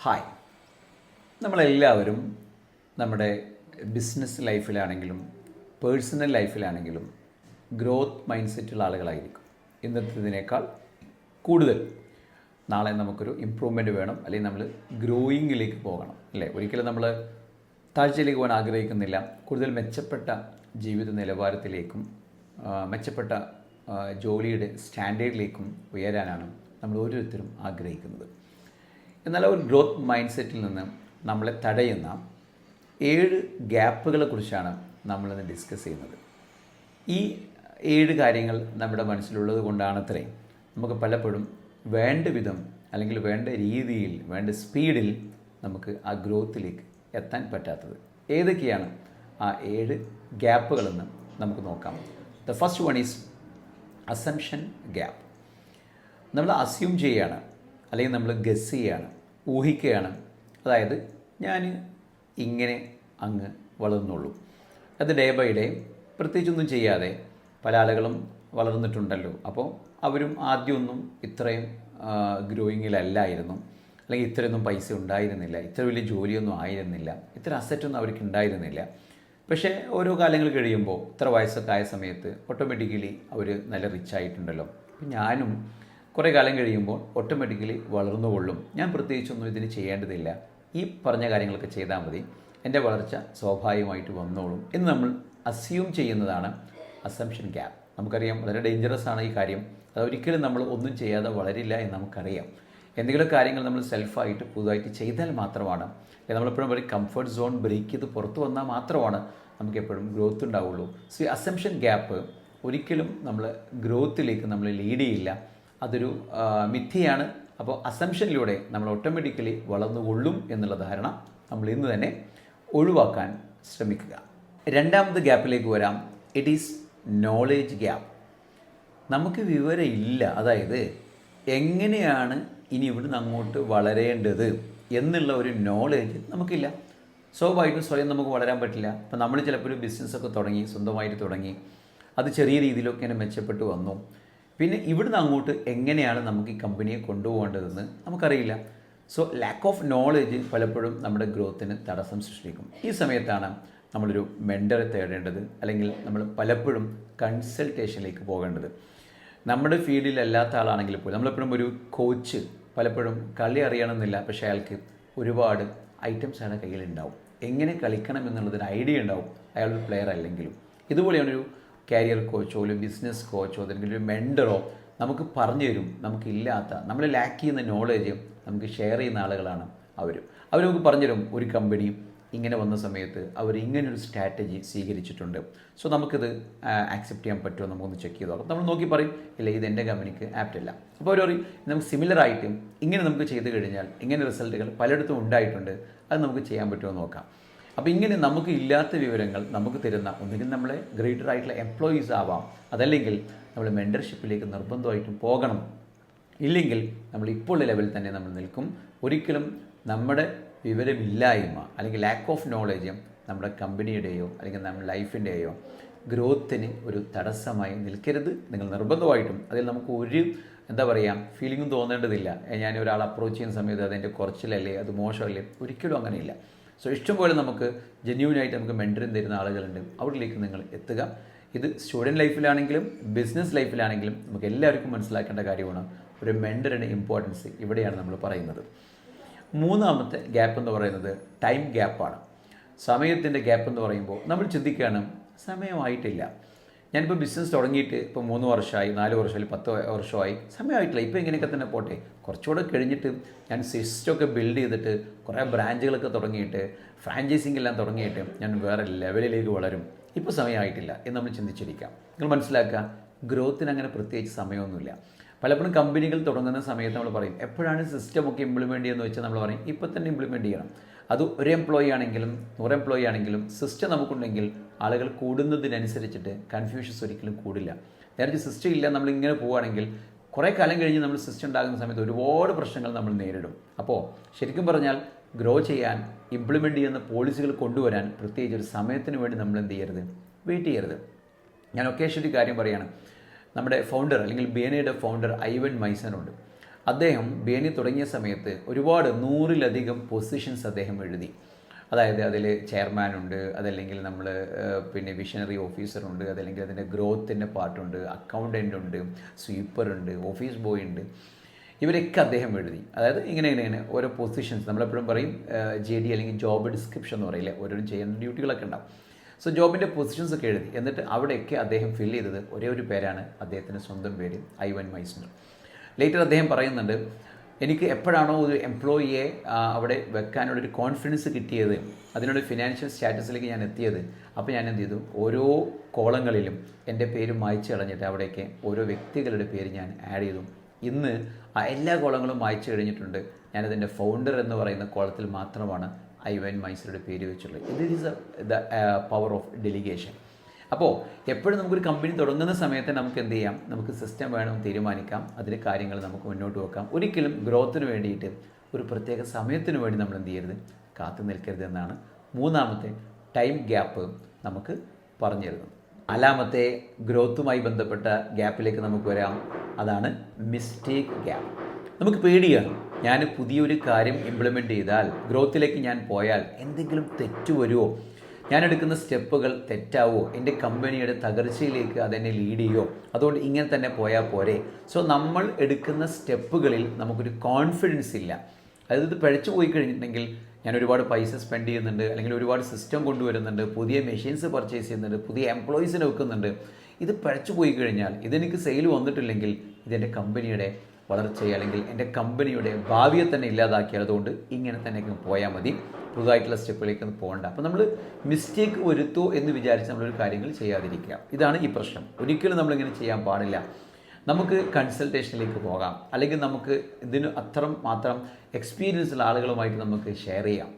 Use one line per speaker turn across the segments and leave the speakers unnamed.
Hi. നമ്മളെല്ലാവരും നമ്മുടെ business ലൈഫിലാണെങ്കിലും personal ലൈഫിലാണെങ്കിലും growth mind സെറ്റുള്ള ആളുകളായിരിക്കും. ഇന്നത്തേതിനേക്കാൾ കൂടുതൽ നാളെ നമുക്കൊരു ഇമ്പ്രൂവ്മെൻറ്റ് വേണം, അല്ലെങ്കിൽ നമ്മൾ ഗ്രോയിങ്ങിലേക്ക് പോകണം, അല്ലേ? ഒരിക്കലും നമ്മൾ താഴ്ചയിലേക്ക് പോകാൻ ആഗ്രഹിക്കുന്നില്ല. കൂടുതൽ മെച്ചപ്പെട്ട ജീവിത നിലവാരത്തിലേക്കും മെച്ചപ്പെട്ട ജോലിയുടെ സ്റ്റാൻഡേർഡിലേക്കും ഉയരാനാണ് നമ്മൾ ഓരോരുത്തരും ആഗ്രഹിക്കുന്നത്. എന്നാൽ ഒരു ഗ്രോത്ത് മൈൻഡ് സെറ്റിൽ നിന്ന് നമ്മളെ തടയുന്ന 7 ഗ്യാപ്പുകളെ കുറിച്ചാണ് നമ്മളിന്ന് ഡിസ്കസ് ചെയ്യുന്നത്. ഈ 7 കാര്യങ്ങൾ നമ്മുടെ മനസ്സിലുള്ളത് കൊണ്ടാണത്രേ നമുക്ക് പലപ്പോഴും വേണ്ട വിധം അല്ലെങ്കിൽ വേണ്ട രീതിയിൽ വേണ്ട സ്പീഡിൽ നമുക്ക് ആ ഗ്രോത്തിലേക്ക് എത്താൻ പറ്റാത്തത്. ഏതൊക്കെയാണ് ആ 7 ഗ്യാപ്പുകളെന്ന് നമുക്ക് നോക്കാം. The first one is assumption gap. നമ്മൾ അസ്യൂം ചെയ്യുകയാണ്, അല്ലെങ്കിൽ നമ്മൾ ഗസ് ചെയ്യുകയാണ്, ഊഹിക്കുകയാണ്. അതായത് ഞാൻ ഇങ്ങനെ അങ്ങ് വളർന്നുള്ളൂ. അത് ഡേ ബൈ ഡേ പ്രത്യേകിച്ചൊന്നും ചെയ്യാതെ പല ആളുകളും വളർന്നിട്ടുണ്ടല്ലോ, അപ്പോൾ അവരും ആദ്യമൊന്നും ഇത്രയും ഗ്രോയിങ്ങിലല്ലായിരുന്നു, അല്ലെങ്കിൽ ഇത്രയൊന്നും പൈസ ഉണ്ടായിരുന്നില്ല, ഇത്ര വലിയ ജോലിയൊന്നും ആയിരുന്നില്ല, ഇത്ര അസറ്റൊന്നും അവർക്ക് ഉണ്ടായിരുന്നില്ല. പക്ഷേ ഓരോ കാലങ്ങൾ കഴിയുമ്പോൾ ഇത്ര വയസ്സൊക്കെ ആയ സമയത്ത് ഓട്ടോമാറ്റിക്കലി അവർ നല്ല റിച്ച് ആയിട്ടുണ്ടല്ലോ, അപ്പം ഞാനും കുറേ കാലം കഴിയുമ്പോൾ ഓട്ടോമാറ്റിക്കലി വളർന്നുകൊള്ളും, ഞാൻ പ്രത്യേകിച്ചൊന്നും ഇതിന് ചെയ്യേണ്ടതില്ല, ഈ പറഞ്ഞ കാര്യങ്ങളൊക്കെ ചെയ്താൽ മതി, എൻ്റെ വളർച്ച സ്വാഭാവികമായിട്ട് വന്നോളും എന്ന് നമ്മൾ അസ്യൂം ചെയ്യുന്നതാണ് അസംഷൻ ഗ്യാപ്പ്. നമുക്കറിയാം വളരെ ഡേഞ്ചറസ് ആണ് ഈ കാര്യം. അതൊരിക്കലും നമ്മൾ ഒന്നും ചെയ്യാതെ വളരില്ല എന്ന് നമുക്കറിയാം. എന്തെങ്കിലും കാര്യങ്ങൾ നമ്മൾ സെൽഫായിട്ട് പുതുതായിട്ട് ചെയ്താൽ മാത്രമാണ്, നമ്മളെപ്പോഴും ഒരു കംഫർട്ട് സോൺ ബ്രേക്ക് ചെയ്ത് പുറത്ത് വന്നാൽ മാത്രമാണ് നമുക്ക് എപ്പോഴും ഗ്രോത്ത് ഉണ്ടാവുള്ളൂ. സോ ഈ അസംഷൻ ഗ്യാപ്പ് ഒരിക്കലും നമ്മൾ ഗ്രോത്തിലേക്ക് നമ്മൾ ലീഡ് ചെയ്യില്ല. അതൊരു മിഥ്യയാണ്. അപ്പോൾ അസംഷനിലൂടെ നമ്മൾ ഓട്ടോമാറ്റിക്കലി വളർന്നുകൊള്ളും എന്നുള്ള ധാരണ നമ്മൾ ഇന്ന് തന്നെ ഒഴിവാക്കാൻ ശ്രമിക്കുക. രണ്ടാമത്തെ ഗ്യാപ്പിലേക്ക് വരാം. It is knowledge gap. നമുക്ക് വിവരമില്ല, അതായത് എങ്ങനെയാണ് ഇനി ഇവിടുന്ന് അങ്ങോട്ട് വളരേണ്ടത് എന്നുള്ള ഒരു നോളേജ് നമുക്കില്ല. സ്വാഭാവികമായിട്ടും സ്വയം നമുക്ക് വളരാൻ പറ്റില്ല. അപ്പം നമ്മൾ ചിലപ്പോൾ ഒരു ബിസിനസ്സൊക്കെ തുടങ്ങി, സ്വന്തമായിട്ട് തുടങ്ങി, അത് ചെറിയ രീതിയിലൊക്കെ ഇങ്ങനെ മെച്ചപ്പെട്ട് വന്നു. പിന്നെ ഇവിടുന്ന് അങ്ങോട്ട് എങ്ങനെയാണ് നമുക്ക് ഈ കമ്പനിയെ കൊണ്ടുപോകേണ്ടതെന്ന് നമുക്കറിയില്ല. സോ ലാക്ക് ഓഫ് നോളേജ് പലപ്പോഴും നമ്മുടെ ഗ്രോത്തിന് തടസ്സം സൃഷ്ടിക്കും. ഈ സമയത്താണ് നമ്മളൊരു മെൻറ്ററെ തേടേണ്ടത്, അല്ലെങ്കിൽ നമ്മൾ പലപ്പോഴും കൺസൾട്ടേഷനിലേക്ക് പോകേണ്ടത്. നമ്മുടെ ഫീൽഡിലല്ലാത്ത ആളാണെങ്കിൽ പോലും നമ്മളെപ്പോഴും ഒരു കോച്ച് പലപ്പോഴും കളി അറിയണമെന്നില്ല, പക്ഷേ അയാൾക്ക് ഒരുപാട് ഐറ്റംസ് അയാളുടെ കയ്യിലുണ്ടാവും. എങ്ങനെ കളിക്കണം എന്നുള്ളതിന് ഐഡിയ ഉണ്ടാവും, അയാളൊരു പ്ലെയർ അല്ലെങ്കിലും. ഇതുപോലെയാണൊരു കാരിയർ കോച്ചോ ഒരു ബിസിനസ് കോച്ചോ അല്ലെങ്കിൽ ഒരു മെൻറ്ററോ നമുക്ക് പറഞ്ഞു തരും. നമുക്കില്ലാത്ത, നമ്മൾ ലാക്ക് ചെയ്യുന്ന നോളേജ് നമുക്ക് ഷെയർ ചെയ്യുന്ന ആളുകളാണ് അവർ നമുക്ക് പറഞ്ഞു തരും. ഒരു കമ്പനി ഇങ്ങനെ വന്ന സമയത്ത് അവർ ഇങ്ങനൊരു സ്ട്രാറ്റജി സ്വീകരിച്ചിട്ടുണ്ട്, സോ നമുക്കിത് ആക്സെപ്റ്റ് ചെയ്യാൻ പറ്റുമോ, നമുക്കൊന്ന് ചെക്ക് ചെയ്ത് നോക്കാം. നമ്മൾ നോക്കി പറയും, ഇല്ല ഇത് എൻ്റെ കമ്പനിക്ക് ആപ്റ്റ് അല്ല. അപ്പോൾ അവർ പറയും നമുക്ക് സിമിലറായിട്ട് ഇങ്ങനെ നമുക്ക് ചെയ്ത് കഴിഞ്ഞാൽ ഇങ്ങനെ റിസൾട്ടുകൾ പലയിടത്തും ഉണ്ടായിട്ടുണ്ട്, അത് നമുക്ക് ചെയ്യാൻ പറ്റുമോ നോക്കാം. അപ്പോൾ ഇങ്ങനെ നമുക്ക് ഇല്ലാത്ത വിവരങ്ങൾ നമുക്ക് തരുന്ന ഒന്നുകിൽ നമ്മളെ ഗ്രേറ്റർ ആയിട്ടുള്ള എംപ്ലോയീസ് ആവാം, അതല്ലെങ്കിൽ നമ്മൾ മെൻറ്റർഷിപ്പിലേക്ക് നിർബന്ധമായിട്ടും പോകണം. ഇല്ലെങ്കിൽ നമ്മൾ ഇപ്പോൾ ലെവലിൽ തന്നെ നമ്മൾ നിൽക്കും. ഒരിക്കലും നമ്മുടെ വിവരമില്ലായ്മ അല്ലെങ്കിൽ ലാക്ക് ഓഫ് നോളേജ് നമ്മുടെ കമ്പനിയുടെയോ അല്ലെങ്കിൽ നമ്മുടെ ലൈഫിൻ്റെയോ ഗ്രോത്തിന് ഒരു തടസ്സമായി നിൽക്കരുത്. നിങ്ങൾ നിർബന്ധമായിട്ടും അതിൽ നമുക്ക് ഒരു ഫീലിങ്ങും തോന്നേണ്ടതില്ല. ഞാൻ ഒരാൾ അപ്രോച്ച് ചെയ്യുന്ന സമയത്ത് അതെൻ്റെ കുറച്ചിലല്ലേ, അത് മോശമല്ലേ, ഒരിക്കലും അങ്ങനെയില്ല. സോ ഇഷ്ടംപോലെ നമുക്ക് ജെന്യൂനായിട്ട് നമുക്ക് മെൻറ്ററിങ് തരുന്ന ആളുകളുണ്ട്, അവരിലേക്ക് നിങ്ങൾ എത്തുക. ഇത് സ്റ്റുഡൻറ്റ് ലൈഫിലാണെങ്കിലും ബിസിനസ് ലൈഫിലാണെങ്കിലും നമുക്ക് എല്ലാവർക്കും മനസ്സിലാക്കേണ്ട കാര്യമാണ് ഒരു മെൻറ്ററിൻ്റെ ഇമ്പോർട്ടൻസ്. ഇവിടെയാണ് നമ്മൾ പറയുന്നത്. മൂന്നാമത്തെ ഗ്യാപ്പ് എന്ന് പറയുന്നത് ടൈം ഗ്യാപ്പാണ്. സമയത്തിൻ്റെ ഗ്യാപ്പ് എന്ന് പറയുമ്പോൾ നമ്മൾ ചിന്തിക്കുകയാണ് സമയമായിട്ടില്ല. ഞാനിപ്പോൾ ബിസിനസ് തുടങ്ങിയിട്ട് ഇപ്പോൾ 3 വർഷമായി, 4 വർഷമായി, 10 വർഷമായി, സമയമായിട്ടില്ല, ഇപ്പോൾ ഇങ്ങനെയൊക്കെ തന്നെ പോട്ടെ, കുറച്ചുകൂടെ കഴിഞ്ഞിട്ട് ഞാൻ സിസ്റ്റമൊക്കെ ബിൽഡ് ചെയ്തിട്ട് കുറേ ബ്രാഞ്ചുകളൊക്കെ തുടങ്ങിയിട്ട് ഫ്രാഞ്ചൈസിങ് എല്ലാം തുടങ്ങിയിട്ട് ഞാൻ വേറെ ലെവലിലേക്ക് വളരും, ഇപ്പോൾ സമയമായിട്ടില്ല എന്ന് നമ്മൾ ചിന്തിച്ചിരിക്കാം. നിങ്ങൾ മനസ്സിലാക്കുക, ഗ്രോത്തിന് അങ്ങനെ പ്രത്യേകിച്ച് സമയമൊന്നുമില്ല. പലപ്പോഴും കമ്പനികൾ തുടങ്ങുന്ന സമയത്ത് നമ്മൾ പറയും എപ്പോഴാണ് സിസ്റ്റമൊക്കെ ഇംപ്ലിമെൻറ്റ് ചെയ്യുന്നത് വെച്ചാൽ നമ്മൾ പറയും ഇപ്പോൾ തന്നെ ഇംപ്ലിമെൻറ്റ് ചെയ്യണം. അത് ഒരു എംപ്ലോയി ആണെങ്കിലും 100 എംപ്ലോയി ആണെങ്കിലും സിസ്റ്റം നമുക്കുണ്ടെങ്കിൽ ആളുകൾ കൂടുന്നതിനനുസരിച്ചിട്ട് കൺഫ്യൂഷൻസ് ഒരിക്കലും കൂടില്ല. നേരത്തെ സിസ്റ്റം ഇല്ല, നമ്മളിങ്ങനെ പോവുകയാണെങ്കിൽ കുറേ കാലം കഴിഞ്ഞ് നമ്മൾ സിസ്റ്റം ഉണ്ടാകുന്ന സമയത്ത് ഒരുപാട് പ്രശ്നങ്ങൾ നമ്മൾ നേരിടും. അപ്പോൾ ശരിക്കും പറഞ്ഞാൽ ഗ്രോ ചെയ്യാൻ ഇംപ്ലിമെൻറ്റ് ചെയ്യുന്ന പോളിസികൾ കൊണ്ടുവരാൻ പ്രത്യേകിച്ച് ഒരു സമയത്തിന് വേണ്ടി നമ്മൾ എന്ത് ചെയ്യരുത്, വെയിറ്റ് ചെയ്യരുത്. ഞാൻ ഒക്കേഷനൊരു കാര്യം പറയുകയാണ്. നമ്മുടെ ഫൗണ്ടർ അല്ലെങ്കിൽ ബിയനയുടെ ഫൗണ്ടർ ഐവൻ മൈസനുണ്ട്. അദ്ദേഹം BNE തുടങ്ങിയ സമയത്ത് ഒരുപാട് 100-ലധികം പൊസിഷൻസ് അദ്ദേഹം എഴുതി. അതായത് അതിൽ ചെയർമാനുണ്ട്, അതല്ലെങ്കിൽ നമ്മൾ പിന്നെ വിഷനറി ഓഫീസറുണ്ട്, അതല്ലെങ്കിൽ അതിൻ്റെ ഗ്രോത്തിൻ്റെ പാർട്ടുണ്ട്, അക്കൗണ്ടൻ്റ് ഉണ്ട്, സ്വീപ്പറുണ്ട്, ഓഫീസ് ബോയ് ഉണ്ട്. ഇവരൊക്കെ അദ്ദേഹം എഴുതി. അതായത് ഇങ്ങനെ ഓരോ പൊസിഷൻസ് നമ്മളെപ്പോഴും പറയും JD അല്ലെങ്കിൽ ജോബ് ഡിസ്ക്രിപ്ഷൻ എന്ന് പറയില്ലേ, ഓരോരും ചെയ്യുന്ന ഡ്യൂട്ടികളൊക്കെ ഉണ്ടാവും. സോ ജോബിൻ്റെ പൊസിഷൻസ് ഒക്കെ എഴുതി. എന്നിട്ട് അവിടെയൊക്കെ അദ്ദേഹം ഫില്ല് ചെയ്തത് ഒരേ ഒരു പേരാണ്, അദ്ദേഹത്തിൻ്റെ സ്വന്തം പേര് ഐവൻ മൈസ്നർ. ലേറ്റർ അദ്ദേഹം പറയുന്നുണ്ട്, എനിക്ക് എപ്പോഴാണോ ഒരു എംപ്ലോയിയെ അവിടെ വെക്കാനുള്ളൊരു കോൺഫിഡൻസ് കിട്ടിയത്, അതിനൊരു ഫിനാൻഷ്യൽ സ്റ്റാറ്റസിലേക്ക് ഞാൻ എത്തിയത്, അപ്പോൾ ഞാൻ എന്ത് ചെയ്തു, ഓരോ കോളങ്ങളിലും എൻ്റെ പേര് മായ്ച്ചു കളഞ്ഞിട്ട് അവിടേക്ക് ഓരോ വ്യക്തികളുടെ പേര് ഞാൻ ആഡ് ചെയ്തു. ഇന്ന് ആ എല്ലാ കോളങ്ങളും മായ്ച്ചു കഴിഞ്ഞിട്ടുണ്ട്. ഞാനതിൻ്റെ ഫൗണ്ടർ എന്ന് പറയുന്ന കോളത്തിൽ മാത്രമാണ് ഐവൻ മൈസറുടെ പേര് വെച്ചുള്ളത്. ഇത് is the power of delegation. അപ്പോൾ എപ്പോഴും നമുക്കൊരു കമ്പനി തുടങ്ങുന്ന സമയത്ത് നമുക്ക് എന്ത് ചെയ്യാം, നമുക്ക് സിസ്റ്റം വേണം തീരുമാനിക്കാം, അതിലെ കാര്യങ്ങൾ നമുക്ക് മുന്നോട്ട് വെക്കാം. ഒരിക്കലും ഗ്രോത്തിന് വേണ്ടിയിട്ട് ഒരു പ്രത്യേക സമയത്തിന് വേണ്ടി നമ്മൾ എന്ത് ചെയ്യരുത്, കാത്തു നിൽക്കരുത് എന്നാണ് മൂന്നാമത്തെ ടൈം ഗ്യാപ്പ് നമുക്ക് പറഞ്ഞു തരുന്നത്. നാലാമത്തെ ഗ്രോത്തുമായി ബന്ധപ്പെട്ട ഗ്യാപ്പിലേക്ക് നമുക്ക് വരാം. അതാണ് മിസ്റ്റേക്ക് ഗ്യാപ്പ്. നമുക്ക് പേടിയാണ്, ഞാൻ പുതിയൊരു കാര്യം ഇംപ്ലിമെൻ്റ് ചെയ്താൽ, ഗ്രോത്തിലേക്ക് ഞാൻ പോയാൽ എന്തെങ്കിലും തെറ്റ് വരുമോ, ഞാൻ എടുക്കുന്ന സ്റ്റെപ്പുകൾ തെറ്റാവോ, എൻ്റെ കമ്പനിയുടെ തകർച്ചയിലേക്ക് അതെന്നെ ലീഡ് ചെയ്യുമോ, അതുകൊണ്ട് ഇങ്ങനെ തന്നെ പോയാൽ പോരെ. സോ നമ്മൾ എടുക്കുന്ന സ്റ്റെപ്പുകളിൽ നമുക്കൊരു കോൺഫിഡൻസ് ഇല്ല. അതായത് ഇത് പഴിച്ചു പോയി കഴിഞ്ഞിട്ടുണ്ടെങ്കിൽ ഞാൻ ഒരുപാട് പൈസ സ്പെൻഡ് ചെയ്യുന്നുണ്ട്, അല്ലെങ്കിൽ ഒരുപാട് സിസ്റ്റം കൊണ്ടുവരുന്നുണ്ട്, പുതിയ മെഷീൻസ് പർച്ചേസ് ചെയ്യുന്നുണ്ട്, പുതിയ എംപ്ലോയീസിനെ വെക്കുന്നുണ്ട്. ഇത് പഴിച്ചു പോയി കഴിഞ്ഞാൽ, ഇതെനിക്ക് സെയിൽ വന്നിട്ടില്ലെങ്കിൽ ഇതെൻ്റെ കമ്പനിയുടെ വളർച്ചയെ അല്ലെങ്കിൽ എൻ്റെ കമ്പനിയുടെ ഭാവിയെ തന്നെ ഇല്ലാതാക്കിയാൽ, അതുകൊണ്ട് ഇങ്ങനെ തന്നെ പോയാൽ മതി, പുതുതായിട്ടുള്ള സ്റ്റെപ്പിലേക്ക് പോകണ്ട. അപ്പോൾ നമ്മൾ മിസ്റ്റേക്ക് വരുത്തോ എന്ന് വിചാരിച്ച് നമ്മളൊരു കാര്യങ്ങൾ ചെയ്യാതിരിക്കുക. ഇതാണ് ഈ പ്രശ്നം. ഒരിക്കലും നമ്മളിങ്ങനെ ചെയ്യാൻ പാടില്ല. നമുക്ക് കൺസൾട്ടേഷനിലേക്ക് പോകാം, അല്ലെങ്കിൽ നമുക്ക് ഇതിന് മാത്രം എക്സ്പീരിയൻസ് ഉള്ള ആളുകളുമായിട്ട് നമുക്ക് ഷെയർ ചെയ്യാം.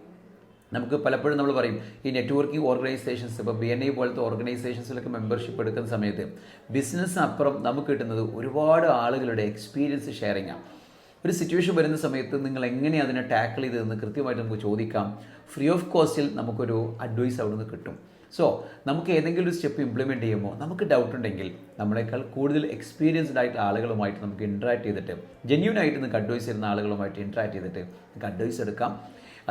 നമുക്ക് പലപ്പോഴും നമ്മൾ പറയും, ഈ നെറ്റ്വർക്കിംഗ് ഓർഗനൈസേഷൻസ്, ഇപ്പോൾ BNE പോലത്തെ ഓർഗനൈസേഷൻസിലൊക്കെ മെമ്പർഷിപ്പ് എടുക്കുന്ന സമയത്ത് ബിസിനസ്സിനപ്പുറം നമുക്ക് കിട്ടുന്നത് ഒരുപാട് ആളുകളുടെ എക്സ്പീരിയൻസ് ഷെയറിംഗ് ആണ്. ഒരു സിറ്റുവേഷൻ വരുന്ന സമയത്ത് നിങ്ങൾ എങ്ങനെ അതിനെ ടാക്കിൾ ചെയ്തതെന്ന് കൃത്യമായിട്ട് നമുക്ക് ചോദിക്കാം. ഫ്രീ ഓഫ് കോസ്റ്റിൽ നമുക്കൊരു അഡ്വൈസ് അവിടെ നിന്ന് കിട്ടും. സോ നമുക്ക് ഏതെങ്കിലും ഒരു സ്റ്റെപ്പ് ഇംപ്ലിമെൻറ്റ് ചെയ്യുമ്പോൾ നമുക്ക് ഡൗട്ട് ഉണ്ടെങ്കിൽ നമ്മളെക്കാൾ കൂടുതൽ എക്സ്പീരിയൻസ്ഡ് ആയിട്ടുള്ള ആളുകളുമായിട്ട് നമുക്ക് ഇൻട്രാക്ട് ചെയ്തിട്ട്, ജെന്യൂനായിട്ട് നിങ്ങൾക്ക് അഡ്വൈസ് ചെയ്യുന്ന ആളുകളുമായിട്ട് ഇൻട്രാക്ട് ചെയ്തിട്ട് നമുക്ക് അഡ്വൈസ് എടുക്കാം.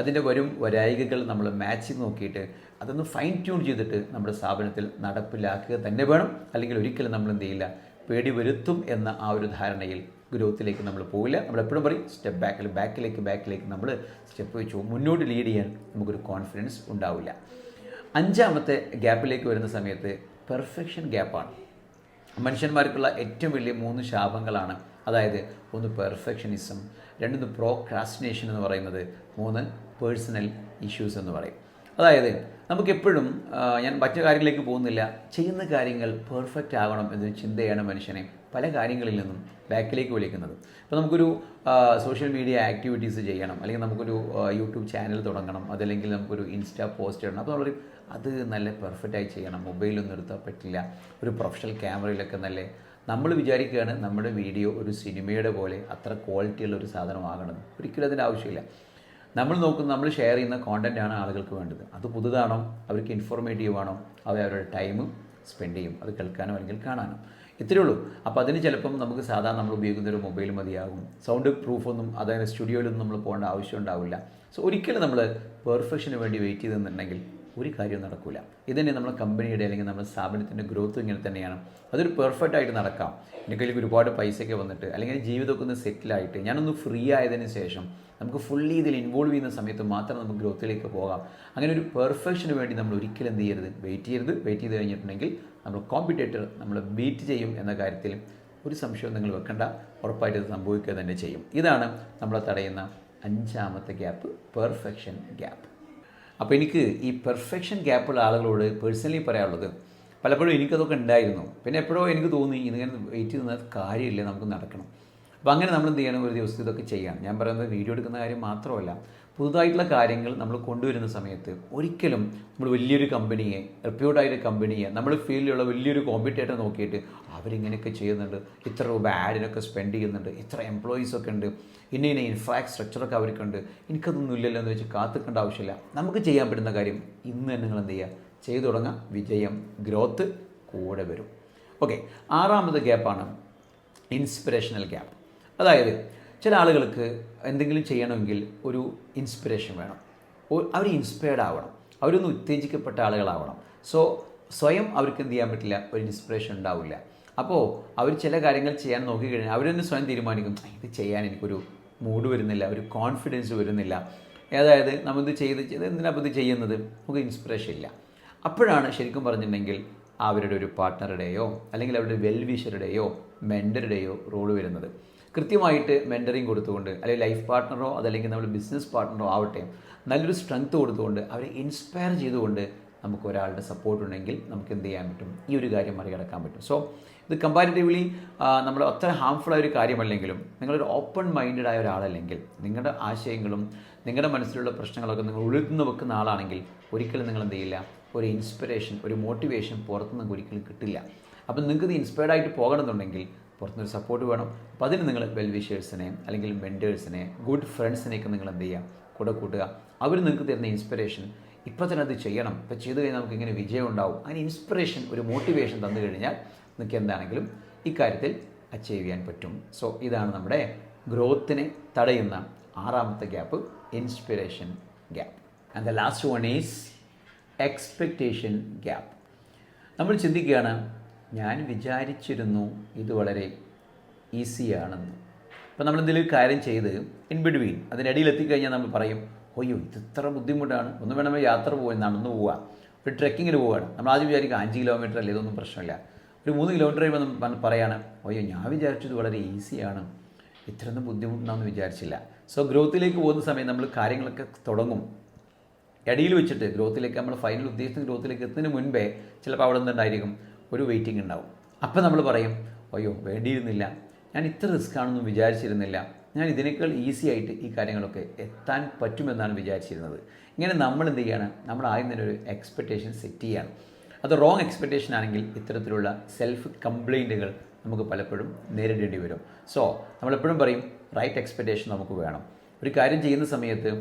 അതിൻ്റെ വരായികകൾ നമ്മൾ മാച്ച് നോക്കിയിട്ട് അതൊന്ന് ഫൈൻ ട്യൂൺ ചെയ്തിട്ട് നമ്മുടെ സ്ഥാപനത്തിൽ നടപ്പിലാക്കുക തന്നെ വേണം. അല്ലെങ്കിൽ ഒരിക്കലും നമ്മൾ എന്ത് ചെയ്യില്ല, പേടി വരുത്തും എന്ന ആ ഒരു ധാരണയിൽ ഗ്രോത്തിലേക്ക് നമ്മൾ പോവില്ല. നമ്മളെപ്പോഴും പറയും, സ്റ്റെപ്പ് ബാക്കിലേക്ക് നമ്മൾ സ്റ്റെപ്പ് വെച്ചു മുന്നോട്ട് ലീഡ് ചെയ്യാൻ നമുക്കൊരു കോൺഫിഡൻസ് ഉണ്ടാവില്ല. അഞ്ചാമത്തെ ഗ്യാപ്പിലേക്ക് വരുന്ന സമയത്ത് പെർഫെക്ഷൻ ഗ്യാപ്പാണ്. മനുഷ്യന്മാർക്കുള്ള ഏറ്റവും വലിയ 3 ശാപങ്ങളാണ്. അതായത് 1 പെർഫെക്ഷനിസം, 2 പ്രോക്രാസ്റ്റിനേഷൻ എന്ന് പറയുന്നത്, 3 പേഴ്സണൽ ഇഷ്യൂസ് എന്ന് പറയും. അതായത് നമുക്കെപ്പോഴും, ഞാൻ മറ്റു കാര്യങ്ങളിലേക്ക് പോകുന്നില്ല, ചെയ്യുന്ന കാര്യങ്ങൾ പെർഫെക്റ്റ് ആകണം എന്നൊരു ചിന്തയാണ് മനുഷ്യനെ പല കാര്യങ്ങളിൽ നിന്നും ബാക്കിലേക്ക് വിളിക്കുന്നത്. ഇപ്പോൾ നമുക്കൊരു സോഷ്യൽ മീഡിയ ആക്ടിവിറ്റീസ് ചെയ്യണം, അല്ലെങ്കിൽ നമുക്കൊരു യൂട്യൂബ് ചാനൽ തുടങ്ങണം, അതല്ലെങ്കിൽ നമുക്കൊരു ഇൻസ്റ്റാ പോസ്റ്റ് ഇടണം. അപ്പോൾ നമ്മൾ അത് നല്ല പെർഫെക്റ്റായി ചെയ്യണം, മൊബൈലൊന്നും എടുത്താൽ പറ്റില്ല, ഒരു പ്രൊഫഷണൽ ക്യാമറയിലൊക്കെ നമ്മൾ വിചാരിക്കുകയാണ് നമ്മുടെ വീഡിയോ ഒരു സിനിമയുടെ പോലെ അത്ര ക്വാളിറ്റിയുള്ള ഒരു സാധനമാകണം. ഒരിക്കലും അതിൻ്റെ ആവശ്യമില്ല. നമ്മൾ ഷെയർ ചെയ്യുന്ന കോണ്ടൻറ്റാണ് ആളുകൾക്ക് വേണ്ടത്. അത് പുതുതാണോ, അവർക്ക് ഇൻഫോർമേറ്റീവ് ആണോ, അവരുടെ ടൈം സ്പെൻഡ് ചെയ്യും അത് കേൾക്കാനോ അല്ലെങ്കിൽ കാണാനോ. ഇത്രയേ ഉള്ളൂ. അപ്പോൾ അതിന് ചിലപ്പം നമുക്ക് സാധാരണ നമ്മൾ ഉപയോഗിക്കുന്ന ഒരു മൊബൈൽ മതിയാകും. സൗണ്ട് പ്രൂഫൊന്നും, അതായത് സ്റ്റുഡിയോയിലൊന്നും നമ്മൾ പോകേണ്ട ആവശ്യം ഉണ്ടാവില്ല. സോ ഒരിക്കലും നമ്മൾ പെർഫെക്ഷന് വേണ്ടി വെയിറ്റ് ചെയ്തെന്നുണ്ടെങ്കിൽ ഒരു കാര്യവും നടക്കില്ല. ഇതുതന്നെ നമ്മുടെ കമ്പനിയുടെ അല്ലെങ്കിൽ നമ്മുടെ സ്ഥാപനത്തിൻ്റെ ഗ്രോത്തും ഇങ്ങനെ തന്നെയാണ്. അതൊരു പെർഫെക്റ്റ് ആയിട്ട് നടക്കാം. എൻ്റെ കയ്യിൽ ഒരുപാട് പൈസയൊക്കെ വന്നിട്ട്, അല്ലെങ്കിൽ ജീവിതമൊക്കെ ഒന്ന് സെറ്റിലായിട്ട് ഞാനൊന്ന് ഫ്രീ ആയതിന് ശേഷം നമുക്ക് ഫുള്ളി ഇതിൽ ഇൻവോൾവ് ചെയ്യുന്ന സമയത്ത് മാത്രം നമുക്ക് ഗ്രോത്തിലേക്ക് പോകാം. അങ്ങനെ ഒരു പെർഫെക്ഷന് വേണ്ടി നമ്മൾ ഒരിക്കലും എന്ത് ചെയ്യരുത്, വെയിറ്റ് ചെയ്ത് കഴിഞ്ഞിട്ടുണ്ടെങ്കിൽ നമ്മൾ കോമ്പറ്റേറ്റർ നമ്മളെ ബീറ്റ് ചെയ്യും എന്ന കാര്യത്തിൽ ഒരു സംശയവും നിങ്ങൾ വെക്കണ്ട. ഉറപ്പായിട്ട് ഇത് സംഭവിക്കുക തന്നെ ചെയ്യും. ഇതാണ് നമ്മളെ തടയുന്ന 5ാമത്തെ ഗ്യാപ്പ്, പെർഫെക്ഷൻ ഗ്യാപ്പ്. അപ്പോൾ എനിക്ക് ഈ പെർഫെക്ഷൻ ഗ്യാപ്പുള്ള ആളുകളോട് പേഴ്സണലി പറയാനുള്ളത്, പലപ്പോഴും എനിക്കതൊക്കെ ഉണ്ടായിരുന്നു. പിന്നെ എപ്പോഴോ എനിക്ക് തോന്നി ഇതിങ്ങനെ വെയിറ്റ് ചെയ്യുന്ന കാര്യമില്ല, നമുക്ക് നടക്കണം. അപ്പോൾ അങ്ങനെ നമ്മൾ എന്ത് ചെയ്യണം, ഒരു ദിവസം ഇതൊക്കെ ചെയ്യണം. ഞാൻ പറയുന്നത് വീഡിയോ എടുക്കുന്ന കാര്യം മാത്രമല്ല, പുതുതായിട്ടുള്ള കാര്യങ്ങൾ നമ്മൾ കൊണ്ടുവരുന്ന സമയത്ത് ഒരിക്കലും നമ്മൾ വലിയൊരു കമ്പനിയെ, റെപ്യൂട്ടായ കമ്പനിയെ, നമ്മുടെ ഫീൽഡിലുള്ള വലിയൊരു കോമ്പറ്റേറ്റർ നോക്കിയിട്ട് അവരിങ്ങനെയൊക്കെ ചെയ്യുന്നുണ്ട്, ഇത്ര രൂപ ആഡിനൊക്കെ സ്പെൻഡ് ചെയ്യുന്നുണ്ട്, ഇത്ര എംപ്ലോയീസൊക്കെ ഉണ്ട്, ഇന്ന ഇൻഫ്രാസ്ട്രക്ചറൊക്കെ അവർക്കുണ്ട്, എനിക്കതൊന്നും ഇല്ലല്ലോ എന്ന് വെച്ച് കാത്തിക്കേണ്ട ആവശ്യമില്ല. നമുക്ക് ചെയ്യാൻ പറ്റുന്ന കാര്യം ഇന്ന് തന്നെ നിങ്ങൾ എന്ത് ചെയ്യുക, ചെയ്തു തുടങ്ങാം. വിജയം, ഗ്രോത്ത് കൂടെ വരും. ഓക്കെ, 6ാമത്തെ ഗ്യാപ്പാണ് ഇൻസ്പിറേഷണൽ ഗ്യാപ്പ്. അതായത് ചില ആളുകൾക്ക് എന്തെങ്കിലും ചെയ്യണമെങ്കിൽ ഒരു ഇൻസ്പിറേഷൻ വേണം. അവർ ഇൻസ്പയർഡ് ആവണം, അവരൊന്ന് ഉത്തേജിക്കപ്പെട്ട ആളുകളാവണം. സോ സ്വയം അവർക്ക് എന്ത് ചെയ്യാൻ പറ്റില്ല, ഒരു ഇൻസ്പിറേഷൻ ഉണ്ടാവില്ല. അപ്പോൾ അവർ ചില കാര്യങ്ങൾ ചെയ്യാൻ നോക്കിക്കഴിഞ്ഞാൽ അവർ തന്നെ സ്വയം തീരുമാനിക്കും, ഇത് ചെയ്യാൻ എനിക്കൊരു മൂഡ് വരുന്നില്ല, ഒരു കോൺഫിഡൻസ് വരുന്നില്ല. അതായത് നമ്മളിത് ചെയ്ത് എന്തിനാണ് ഇത് ചെയ്യുന്നത്, നമുക്ക് ഇൻസ്പിറേഷൻ ഇല്ല. അപ്പോഴാണ് ശരിക്കും പറഞ്ഞിട്ടുണ്ടെങ്കിൽ അവരുടെ ഒരു പാർട്ട്ണറുടെയോ അല്ലെങ്കിൽ അവരുടെ വെൽവിഷറുടെയോ മെൻറ്ററുടെയോ റോള് വരുന്നത്. കൃത്യമായിട്ട് മെൻറ്ററിങ് കൊടുത്തുകൊണ്ട്, അല്ലെങ്കിൽ ലൈഫ് പാർട്ട്ണറോ അതല്ലെങ്കിൽ നമ്മൾ ബിസിനസ് പാർട്ട്ണറോ ആവട്ടെ, നല്ലൊരു സ്ട്രെങ്ത് കൊടുത്തുകൊണ്ട് അവരെ ഇൻസ്പയർ ചെയ്തുകൊണ്ട് നമുക്ക് ഒരാളുടെ സപ്പോർട്ട് ഉണ്ടെങ്കിൽ നമുക്ക് എന്ത് ചെയ്യാൻ പറ്റും, ഈ ഒരു കാര്യം മറികടക്കാൻ പറ്റും. സോ ഇത് കമ്പാരിറ്റീവ്ലി നമ്മൾ അത്ര ഹാംഫുൾ ആയ ഒരു കാര്യമല്ലെങ്കിലും, നിങ്ങളൊരു ഓപ്പൺ മൈൻഡഡ് ആയ ഒരാളല്ലെങ്കിൽ, നിങ്ങളുടെ ആശയങ്ങളും നിങ്ങളുടെ മനസ്സിലുള്ള പ്രശ്നങ്ങളൊക്കെ നിങ്ങൾ ഉള്ളിൽ വെക്കുന്ന ആളാണെങ്കിൽ ഒരിക്കലും നിങ്ങൾ എന്ത് ചെയ്യില്ല, ഒരു ഇൻസ്പിറേഷൻ, ഒരു മോട്ടിവേഷൻ പുറത്തുനിന്ന് ഒരിക്കലും കിട്ടില്ല. അപ്പം നിങ്ങൾക്ക് ഇത് ഇൻസ്പയർഡ് ആയിട്ട് പോകണമെന്നുണ്ടെങ്കിൽ പുറത്തുനിന്നൊരു സപ്പോർട്ട് വേണം. അപ്പോൾ അതിന് നിങ്ങൾ വെൽവിഷേഴ്സിനെ അല്ലെങ്കിൽ മെൻറ്റേഴ്സിനെ, ഗുഡ് ഫ്രണ്ട്സിനെയൊക്കെ നിങ്ങൾ എന്ത് ചെയ്യുക, കൂടെ കൂട്ടുക. അവർ നിങ്ങൾക്ക് തരുന്ന ഇൻസ്പിറേഷൻ, ഇപ്പോൾ തന്നെ അത് ചെയ്യണം, ഇപ്പോൾ ചെയ്ത് കഴിഞ്ഞാൽ നമുക്ക് ഇങ്ങനെ വിജയം ഉണ്ടാവും, അങ്ങനെ ഇൻസ്പിറേഷൻ, ഒരു മോട്ടിവേഷൻ തന്നു കഴിഞ്ഞാൽ നിങ്ങൾക്ക് എന്താണെങ്കിലും ഇക്കാര്യത്തിൽ അച്ചീവ് ചെയ്യാൻ പറ്റും. സോ ഇതാണ് നമ്മുടെ ഗ്രോത്തിനെ തടയുന്ന 6ാമത്തെ gap, inspiration gap. And the last one is expectation gap. നമ്മൾ ചിന്തിക്കുകയാണ്, ഞാൻ വിചാരിച്ചിരുന്നു ഇത് വളരെ ഈസിയാണെന്ന്. ഇപ്പോൾ നമ്മളെന്തെങ്കിലും കാര്യം ചെയ്ത് ഇൻ ബിറ്റ്വീൻ അതിനിടയിൽ എത്തിക്കഴിഞ്ഞാൽ നമ്മൾ പറയും, അയ്യോ ഇത് ഇത്ര ബുദ്ധിമുട്ടാണ്, ഒന്ന് വേണമെങ്കിൽ യാത്ര പോയി നടന്നു പോവുക, ഒരു ട്രെക്കിങ്ങിന് പോവുകയാണ്. നമ്മൾ ആദ്യം വിചാരിക്കും 5 കിലോമീറ്റർ അല്ലേ, ഇതൊന്നും പ്രശ്നമില്ല. ഒരു 3 കിലോമീറ്റർ കഴിയുമ്പോൾ പറയാണ്, അയ്യോ ഞാൻ വിചാരിച്ചത് വളരെ ഈസിയാണ്, ഇത്രയൊന്നും ബുദ്ധിമുട്ടുണ്ടാകുമെന്ന് വിചാരിച്ചില്ല. സോ ഗ്രോത്തിലേക്ക് പോകുന്ന സമയം നമ്മൾ കാര്യങ്ങളൊക്കെ തുടങ്ങും, ഇടയിൽ വെച്ചിട്ട് ഗ്രോത്തിലേക്ക്, നമ്മൾ ഫൈനൽ ഉദ്ദേശിക്കുന്ന ഗ്രോത്തിലേക്ക് എത്തുന്നതിന് മുൻപേ ചിലപ്പോൾ അവിടെ നിന്നുണ്ടായിരിക്കും ഒരു വെയിറ്റിംഗ് ഉണ്ടാവും. അപ്പോൾ നമ്മൾ പറയും, അയ്യോ വേണ്ടിയിരുന്നില്ല, ഞാൻ ഇത്ര റിസ്ക് ആണെന്നും വിചാരിച്ചിരുന്നില്ല, ഞാൻ ഇതിനേക്കാൾ ഈസി ആയിട്ട് ഈ കാര്യങ്ങളൊക്കെ എത്താൻ പറ്റുമെന്നാണ് വിചാരിച്ചിരുന്നത്. ഇങ്ങനെ നമ്മൾ എന്ത് ചെയ്യാണ്, നമ്മൾ ആദ്യം തന്നെ ഒരു എക്സ്പെക്റ്റേഷൻ സെറ്റ് ചെയ്യാണ്. അത് റോങ് എക്സ്പെക്റ്റേഷൻ ആണെങ്കിൽ ഇത്തരത്തിലുള്ള സെൽഫ് കംപ്ലൈൻറ്റുകൾ നമുക്ക് പലപ്പോഴും നേരിടേണ്ടി വരും. സോ നമ്മളെപ്പോഴും പറയും, റൈറ്റ് എക്സ്പെക്റ്റേഷൻ നമുക്ക് വേണം. ഒരു കാര്യം ചെയ്യുന്ന സമയത്ത്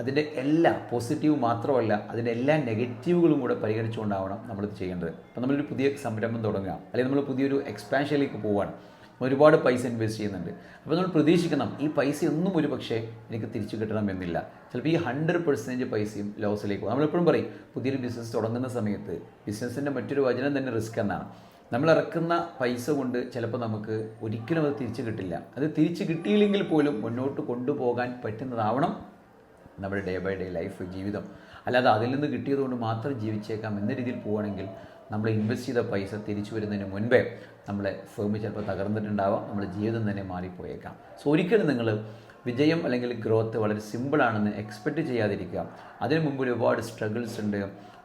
അതിൻ്റെ എല്ലാ പോസിറ്റീവ് മാത്രമല്ല, അതിൻ്റെ എല്ലാ നെഗറ്റീവുകളും കൂടെ പരിഗണിച്ചുകൊണ്ടാവണം നമ്മളിത് ചെയ്യേണ്ടത്. അപ്പോൾ നമ്മളൊരു പുതിയ സംരംഭം തുടങ്ങുക, അല്ലെങ്കിൽ നമ്മൾ പുതിയൊരു എക്സ്പാൻഷനിലേക്ക് പോവുകയാണ്, ഒരുപാട് പൈസ ഇൻവെസ്റ്റ് ചെയ്യുന്നുണ്ട്. അപ്പോൾ നമ്മൾ പ്രതീക്ഷിക്കണം, ഈ പൈസയൊന്നും ഒരു പക്ഷേ എനിക്ക് തിരിച്ചു കിട്ടണമെന്നില്ല. ചിലപ്പോൾ ഈ 100% പൈസയും ലോസിലേക്ക് പോകും. നമ്മളെപ്പോഴും പറയും, പുതിയൊരു ബിസിനസ് തുടങ്ങുന്ന സമയത്ത് ബിസിനസ്സിൻ്റെ മറ്റൊരു വചനം തന്നെ റിസ്ക് എന്നാണ്. നമ്മൾ ഇറക്കുന്ന പൈസ കൊണ്ട് ചിലപ്പോൾ നമുക്ക് ഒരിക്കലും അത് തിരിച്ചു കിട്ടില്ല. അത് തിരിച്ചു കിട്ടിയില്ലെങ്കിൽ പോലും മുന്നോട്ട് കൊണ്ടുപോകാൻ പറ്റുന്നതാവണം നമ്മുടെ ഡേ ബൈ ഡേ ലൈഫ്, ജീവിതം. അല്ലാതെ അതിൽ നിന്ന് കിട്ടിയതുകൊണ്ട് മാത്രം ജീവിച്ചേക്കാം എന്ന രീതിയിൽ പോവുകയാണെങ്കിൽ നമ്മൾ ഇൻവെസ്റ്റ് ചെയ്ത പൈസ തിരിച്ചു വരുന്നതിന് മുൻപേ നമ്മളെ ഫേം ചിലപ്പോൾ തകർന്നിട്ടുണ്ടാവാം, നമ്മുടെ ജീവിതം തന്നെ മാറിപ്പോയേക്കാം. സോ ഒരിക്കലും നിങ്ങൾ വിജയം അല്ലെങ്കിൽ ഗ്രോത്ത് വളരെ സിമ്പിളാണെന്ന് എക്സ്പെക്റ്റ് ചെയ്യാതിരിക്കുക. അതിനു മുമ്പ് ഒരുപാട് സ്ട്രഗിൾസ് ഉണ്ട്,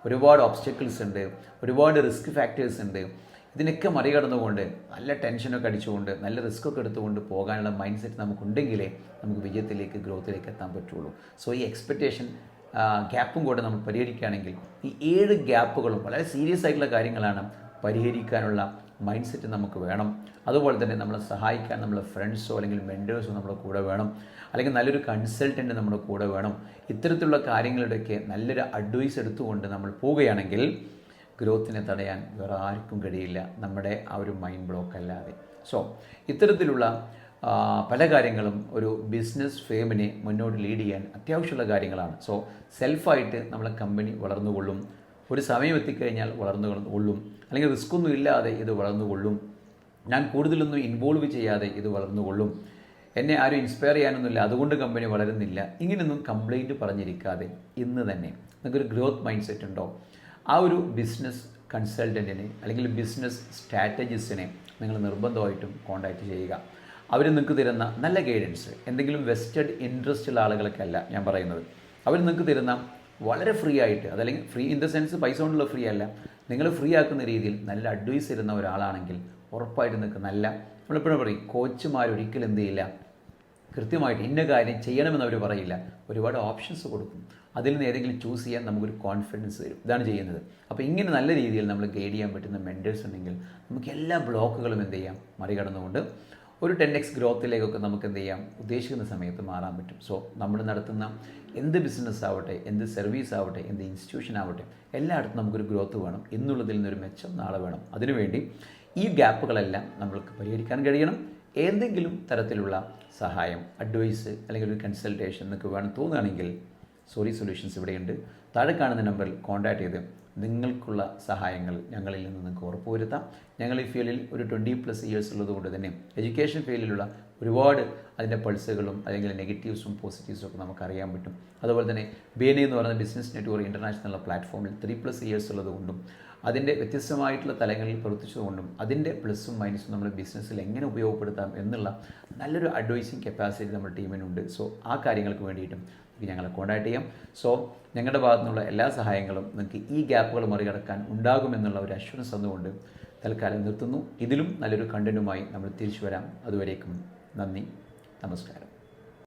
ഒരുപാട് ഒബ്സ്റ്റക്കിൾസ് ഉണ്ട്, ഒരുപാട് റിസ്ക് ഫാക്ടേഴ്സ് ഉണ്ട്. ഇതിനൊക്കെ മറികടന്നുകൊണ്ട്, നല്ല ടെൻഷനൊക്കെ അടിച്ചുകൊണ്ട്, നല്ല റിസ്ക്കൊക്കെ എടുത്തുകൊണ്ട് പോകാനുള്ള മൈൻഡ് സെറ്റ് നമുക്കുണ്ടെങ്കിലേ നമുക്ക് വിജയത്തിലേക്ക്, ഗ്രോത്തിലേക്ക് എത്താൻ പറ്റുള്ളൂ. സോ ഈ എക്സ്പെക്റ്റേഷൻ ഗ്യാപ്പും കൂടെ നമ്മൾ പരിഹരിക്കുകയാണെങ്കിൽ, ഈ 7 ഗ്യാപ്പുകളും വളരെ സീരിയസ് ആയിട്ടുള്ള കാര്യങ്ങളാണ്, പരിഹരിക്കാനുള്ള മൈൻഡ് സെറ്റ് നമുക്ക് വേണം. അതുപോലെ തന്നെ നമ്മളെ സഹായിക്കാൻ നമ്മളെ ഫ്രണ്ട്സോ അല്ലെങ്കിൽ മെൻറ്റേഴ്സോ നമ്മുടെ കൂടെ വേണം, അല്ലെങ്കിൽ നല്ലൊരു കൺസൾട്ടൻറ്റ് നമ്മുടെ കൂടെ വേണം. ഇത്തരത്തിലുള്ള കാര്യങ്ങളുടെയൊക്കെ നല്ലൊരു അഡ്വൈസ് എടുത്തുകൊണ്ട് നമ്മൾ പോവുകയാണെങ്കിൽ ഗ്രോത്തിനെ തടയാൻ വേറെ ആർക്കും കഴിയില്ല, നമ്മുടെ ആ ഒരു മൈൻഡ് ബ്ലോക്ക് അല്ലാതെ. സോ ഇത്തരത്തിലുള്ള പല കാര്യങ്ങളും ഒരു ബിസിനസ് ഫേമിനെ മുന്നോട്ട് ലീഡ് ചെയ്യാൻ അത്യാവശ്യമുള്ള കാര്യങ്ങളാണ്. സോ സെൽഫായിട്ട് നമ്മളെ കമ്പനി വളർന്നുകൊള്ളും, ഒരു സമയം എത്തിക്കഴിഞ്ഞാൽ വളർന്നുകൊള്ളും, അല്ലെങ്കിൽ റിസ്ക്കൊന്നും ഇല്ലാതെ ഇത് വളർന്നുകൊള്ളും, ഞാൻ കൂടുതലൊന്നും ഇൻവോൾവ് ചെയ്യാതെ ഇത് വളർന്നുകൊള്ളും, എന്നെ ആരും ഇൻസ്പയർ ചെയ്യാനൊന്നുമില്ല അതുകൊണ്ട് കമ്പനി വളരുന്നില്ല, ഇങ്ങനെയൊന്നും കംപ്ലൈൻറ്റ് പറഞ്ഞിരിക്കാതെ ഇന്ന് തന്നെ നിങ്ങൾക്കൊരു ഗ്രോത്ത് മൈൻഡ് സെറ്റ് ഉണ്ടോ, ആ ഒരു ബിസിനസ് കൺസൾട്ടൻറ്റിനെ അല്ലെങ്കിൽ ബിസിനസ് സ്ട്രാറ്റജിസ്റ്റിനെ നിങ്ങൾ നിർബന്ധമായിട്ടും കോൺടാക്റ്റ് ചെയ്യുക. അവർ നിങ്ങൾക്ക് തരുന്ന നല്ല ഗൈഡൻസ്, എന്തെങ്കിലും വെസ്റ്റഡ് ഇൻട്രസ്റ്റ് ഉള്ള ആളുകളൊക്കെ അല്ല ഞാൻ പറയുന്നത്, അവർ നിങ്ങൾക്ക് തരുന്ന വളരെ ഫ്രീ ആയിട്ട്, അതല്ലെങ്കിൽ ഫ്രീ ഇൻ ദ സെൻസ് പൈസ കൊണ്ടുള്ള ഫ്രീ അല്ല, നിങ്ങൾ ഫ്രീ ആക്കുന്ന രീതിയിൽ നല്ല അഡ്വൈസ് തരുന്ന ഒരാളാണെങ്കിൽ ഉറപ്പായിട്ട് നിങ്ങൾക്ക് നല്ല, നമ്മളെപ്പോഴും പറയും, കോച്ചുമാർ ഒരിക്കലും എന്ത് ചെയ്യില്ല, കൃത്യമായിട്ട് ഇന്ന കാര്യം ചെയ്യണമെന്ന് അവർ പറയില്ല, ഒരുപാട് ഓപ്ഷൻസ് കൊടുക്കും, അതിൽ നിന്ന് ഏതെങ്കിലും ചൂസ് ചെയ്യാൻ നമുക്കൊരു കോൺഫിഡൻസ് തരും. ഇതാണ് ചെയ്യുന്നത്. അപ്പോൾ ഇങ്ങനെ നല്ല രീതിയിൽ നമ്മൾ ഗൈഡ് ചെയ്യാൻ പറ്റുന്ന മെൻറ്റേഴ്സ് ഉണ്ടെങ്കിൽ നമുക്ക് എല്ലാ ബ്ലോക്കുകളും എന്ത് ചെയ്യാം, മറികടന്നുകൊണ്ട് ഒരു 10x ഗ്രോത്തിലേക്കൊക്കെ നമുക്ക് എന്ത് ചെയ്യാം, ഉദ്ദേശിക്കുന്ന സമയത്ത് മാറാൻ പറ്റും. സോ നമ്മൾ നടത്തുന്ന എന്ത് ബിസിനസ് ആവട്ടെ, എന്ത് സർവീസ് ആവട്ടെ, എന്ത് ഇൻസ്റ്റിറ്റ്യൂഷൻ ആവട്ടെ, എല്ലായിടത്തും നമുക്കൊരു ഗ്രോത്ത് വേണം, എന്നുള്ളതിൽ നിന്നൊരു മെച്ചം നാളെ വേണം. അതിനുവേണ്ടി ഈ ഗ്യാപ്പുകളെല്ലാം നമ്മൾക്ക് പരിഹരിക്കാൻ കഴിയണം. ഏതെങ്കിലും തരത്തിലുള്ള സഹായം, അഡ്വൈസ് അല്ലെങ്കിൽ ഒരു കൺസൾട്ടേഷൻ എന്നൊക്കെ വേണം തോന്നുകയാണെങ്കിൽ സോറി സൊല്യൂഷൻസ് ഇവിടെയുണ്ട്. താഴെ കാണുന്ന നമ്പറിൽ കോൺടാക്ട് ചെയ്ത് നിങ്ങൾക്കുള്ള സഹായങ്ങൾ ഞങ്ങളിൽ നിന്ന് നിങ്ങൾക്ക് ഉറപ്പുവരുത്താം. ഞങ്ങൾ ഈ ഫീൽഡിൽ ഒരു 20+ ഇയേഴ്സ് ഉള്ളതുകൊണ്ട് തന്നെ എഡ്യൂക്കേഷൻ ഫീൽഡിലുള്ള ഒരുപാട് അതിൻ്റെ പൾസുകളും അല്ലെങ്കിൽ നെഗറ്റീവ്സും പോസിറ്റീവ്സും ഒക്കെ നമുക്കറിയാൻ പറ്റും. അതുപോലെ തന്നെ BNI എന്ന് പറയുന്ന ബിസിനസ് നെറ്റ്വർക്ക് ഇൻ്റർനാഷണൽ പ്ലാറ്റ്ഫോമിൽ 3+ ഇയേഴ്സ് ഉള്ളതുകൊണ്ടും അതിൻ്റെ വ്യത്യസ്തമായിട്ടുള്ള തലങ്ങളിൽ പ്രവർത്തിച്ചതുകൊണ്ടും അതിൻ്റെ പ്ലസും മൈനസും നമ്മുടെ ബിസിനസ്സിൽ എങ്ങനെ ഉപയോഗപ്പെടുത്താം എന്നുള്ള നല്ലൊരു അഡ്വൈസിങ് കപ്പാസിറ്റി നമ്മുടെ ടീമിനുണ്ട്. സോ ആ കാര്യങ്ങൾക്ക് വേണ്ടിയിട്ടും ഞങ്ങളെ കോൺടാക്ട് ചെയ്യാം. സോ ഞങ്ങളുടെ ഭാഗത്തു നിന്നുള്ള എല്ലാ സഹായങ്ങളും നിങ്ങൾക്ക് ഈ ഗ്യാപ്പുകൾ മറികടക്കാൻ ഉണ്ടാകുമെന്നുള്ള ഒരു അഷ്വറൻസ് തന്നുകൊണ്ട് തൽക്കാലം നിർത്തുന്നു. ഇതിലും നല്ലൊരു കണ്ടൻറ്റുമായി നമ്മൾ തിരിച്ചു വരാം. അതുവരേക്കും നന്ദി, നമസ്കാരം.